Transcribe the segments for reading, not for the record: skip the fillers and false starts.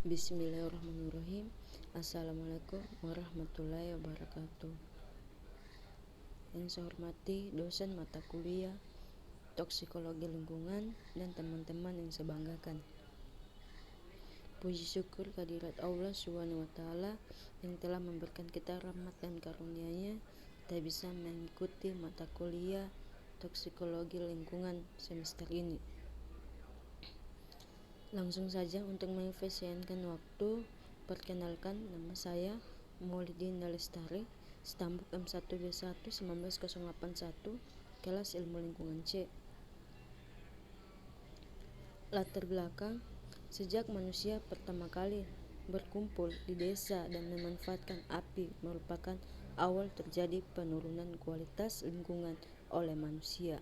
Bismillahirrahmanirrahim. Assalamualaikum warahmatullahi wabarakatuh. Yang saya hormati dosen mata kuliah Toksikologi Lingkungan dan teman-teman yang saya banggakan. Puji syukur kehadirat Allah SWT yang telah memberikan kita rahmat dan karunia-Nya, kita bisa mengikuti mata kuliah Toksikologi Lingkungan semester ini. Langsung saja untuk mengefisienkan waktu, perkenalkan, nama saya Maulidina Lestari, Stambuk M1B1 19081, kelas Ilmu Lingkungan C. Latar belakang: sejak manusia pertama kali berkumpul di desa dan memanfaatkan api merupakan awal terjadi penurunan kualitas lingkungan oleh manusia.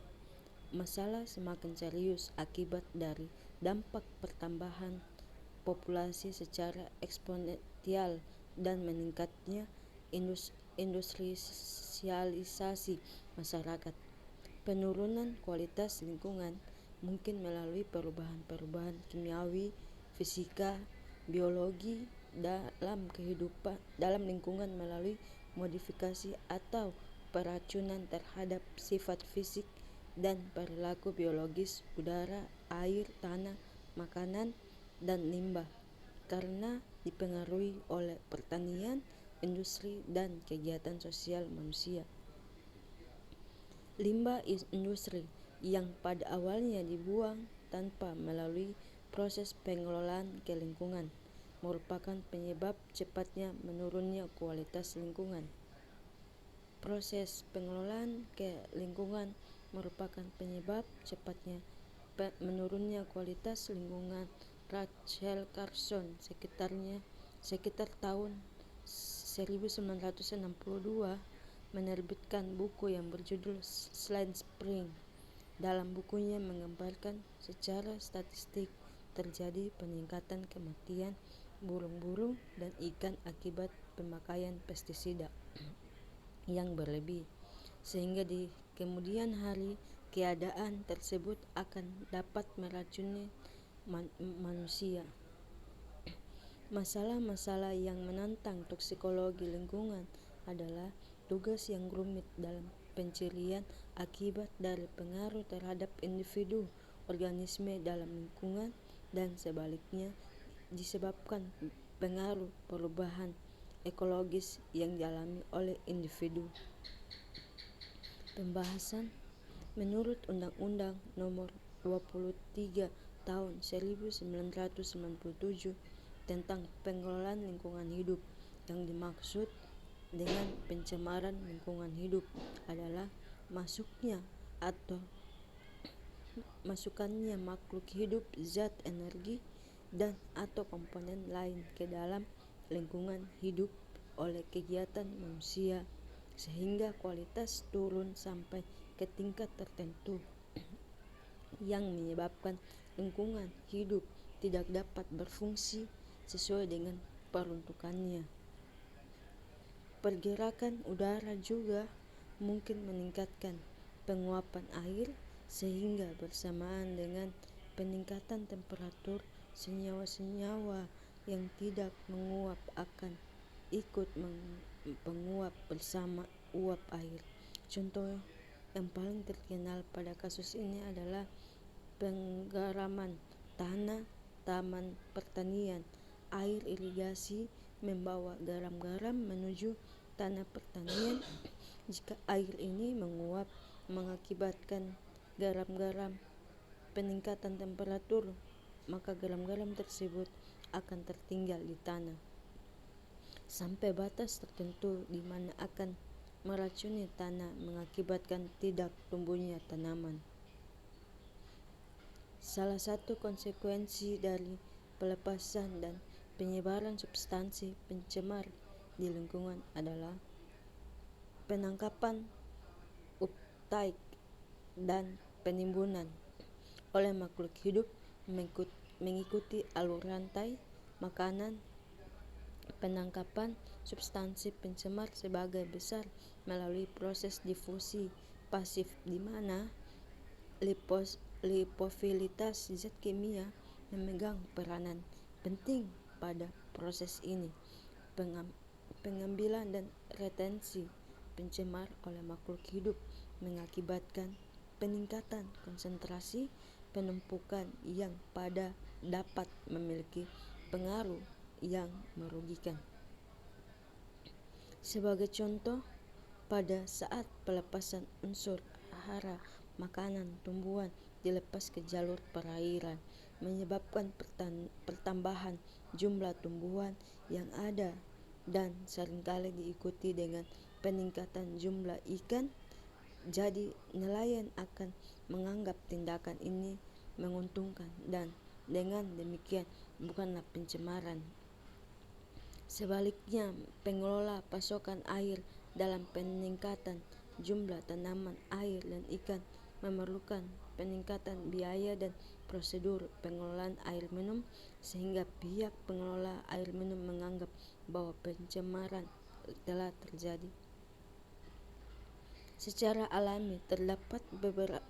Masalah semakin serius akibat dari dampak pertambahan populasi secara eksponensial dan meningkatnya industrialisasi masyarakat. Penurunan kualitas lingkungan mungkin melalui perubahan-perubahan kimiawi, fisika, biologi dalam lingkungan melalui modifikasi atau peracunan terhadap sifat fisik dan perilaku biologis udara, air, tanah, makanan, dan limbah karena dipengaruhi oleh pertanian, industri, dan kegiatan sosial manusia. Limbah industri yang pada awalnya dibuang tanpa melalui proses pengelolaan ke lingkungan merupakan penyebab cepatnya menurunnya kualitas lingkungan. Proses pengelolaan ke lingkungan merupakan penyebab cepatnya menurunnya kualitas lingkungan. Rachel Carson sekitar tahun 1962 menerbitkan buku yang berjudul Silent Spring. Dalam bukunya menggambarkan secara statistik terjadi peningkatan kematian burung-burung dan ikan akibat pemakaian pestisida yang berlebih, sehingga di kemudian hari keadaan tersebut akan dapat meracuni manusia. Masalah-masalah yang menantang toksikologi lingkungan adalah tugas yang rumit dalam pencirian akibat dari pengaruh terhadap individu, organisme dalam lingkungan, dan sebaliknya disebabkan pengaruh perubahan ekologis yang dialami oleh individu. Pembahasan: menurut Undang-Undang Nomor 23 Tahun 1997 tentang pengelolaan lingkungan hidup, yang dimaksud dengan pencemaran lingkungan hidup adalah masukannya makhluk hidup, zat, energi, dan atau komponen lain ke dalam lingkungan hidup oleh kegiatan manusia sehingga kualitas turun sampai ke tingkat tertentu yang menyebabkan lingkungan hidup tidak dapat berfungsi sesuai dengan peruntukannya. Pergerakan udara juga mungkin meningkatkan penguapan air sehingga bersamaan dengan peningkatan temperatur senyawa-senyawa yang tidak menguap akan ikut menguap bersama uap air. Contoh yang paling terkenal pada kasus ini adalah penggaraman tanah, taman pertanian. Air irigasi membawa garam-garam menuju tanah pertanian. Jika air ini menguap mengakibatkan garam-garam peningkatan temperatur, maka garam-garam tersebut akan tertinggal di tanah sampai batas tertentu di mana akan meracuni tanah mengakibatkan tidak tumbuhnya tanaman. Salah satu konsekuensi dari pelepasan dan penyebaran substansi pencemar di lingkungan adalah penangkapan, uptake, dan penimbunan oleh makhluk hidup mengikuti alur rantai makanan. Penangkapan substansi pencemar sebagai besar melalui proses difusi pasif di mana lipofilitas zat kimia memegang peranan penting pada proses ini. Pengambilan dan retensi pencemar oleh makhluk hidup mengakibatkan peningkatan konsentrasi penumpukan yang dapat memiliki pengaruh yang merugikan. Sebagai contoh, pada saat pelepasan unsur hara makanan tumbuhan dilepas ke jalur perairan, menyebabkan pertambahan jumlah tumbuhan yang ada dan seringkali diikuti dengan peningkatan jumlah ikan. Jadi nelayan akan menganggap tindakan ini menguntungkan dan dengan demikian bukanlah pencemaran. Sebaliknya, pengelola pasokan air dalam peningkatan jumlah tanaman air dan ikan memerlukan peningkatan biaya dan prosedur pengelolaan air minum, sehingga pihak pengelola air minum menganggap bahwa pencemaran telah terjadi. Secara alami terdapat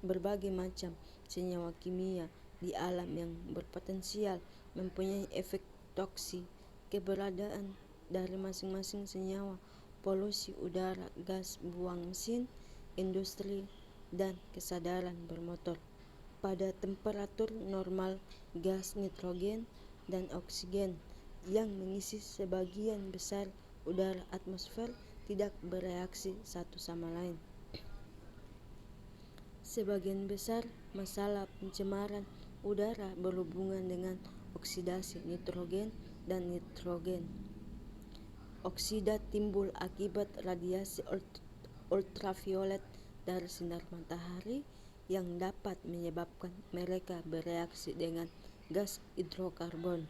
berbagai macam senyawa kimia di alam yang berpotensial mempunyai efek toksik. Keberadaan dari masing-masing senyawa, polusi udara, gas buang mesin, industri, dan kesadaran bermotor. Pada temperatur normal, gas nitrogen dan oksigen yang mengisi sebagian besar udara atmosfer tidak bereaksi satu sama lain. Sebagian besar masalah pencemaran udara berhubungan dengan oksidasi nitrogen dan nitrogen. Oksida timbul akibat radiasi ultraviolet dari sinar matahari yang dapat menyebabkan mereka bereaksi dengan gas hidrokarbon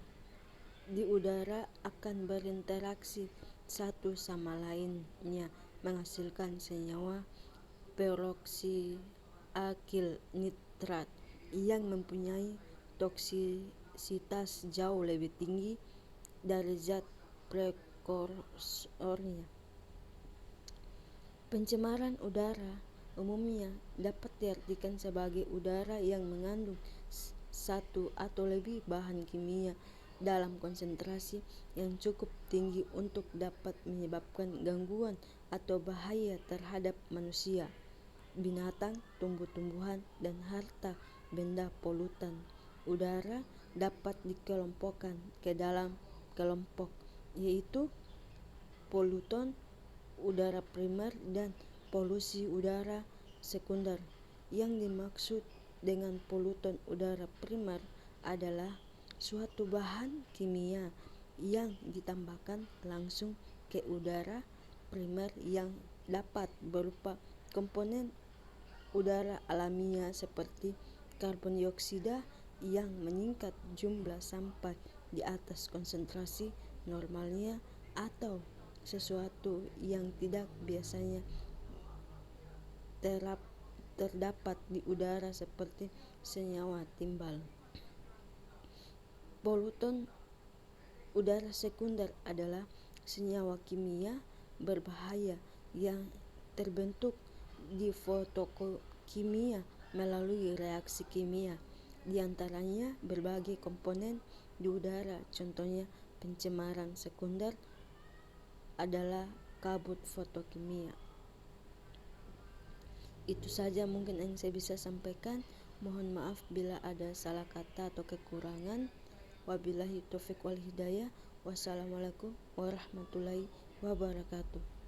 di udara, akan berinteraksi satu sama lainnya menghasilkan senyawa peroksidakil nitrat yang mempunyai toksisitas jauh lebih tinggi dari zat prekursornya. Pencemaran udara umumnya dapat diartikan sebagai udara yang mengandung satu atau lebih bahan kimia dalam konsentrasi yang cukup tinggi untuk dapat menyebabkan gangguan atau bahaya terhadap manusia, binatang, tumbuh-tumbuhan, dan harta benda. Polutan udara dapat dikelompokkan ke dalam kelompok, yaitu polutan udara primer dan polusi udara sekunder. Yang dimaksud dengan polutan udara primer adalah suatu bahan kimia yang ditambahkan langsung ke udara primer yang dapat berupa komponen udara alamiah seperti karbon dioksida yang meningkat jumlah sampai di atas konsentrasi normalnya, atau sesuatu yang tidak biasanya terdapat di udara seperti senyawa timbal. Polutan udara sekunder adalah senyawa kimia berbahaya yang terbentuk di fotokimia melalui reaksi kimia, di antaranya berbagai komponen di udara. Contohnya pencemaran sekunder adalah kabut fotokimia. Itu saja mungkin yang saya bisa sampaikan. Mohon maaf bila ada salah kata atau kekurangan. Wabillahi taufiq wal hidayah. Wassalamualaikum warahmatullahi wabarakatuh.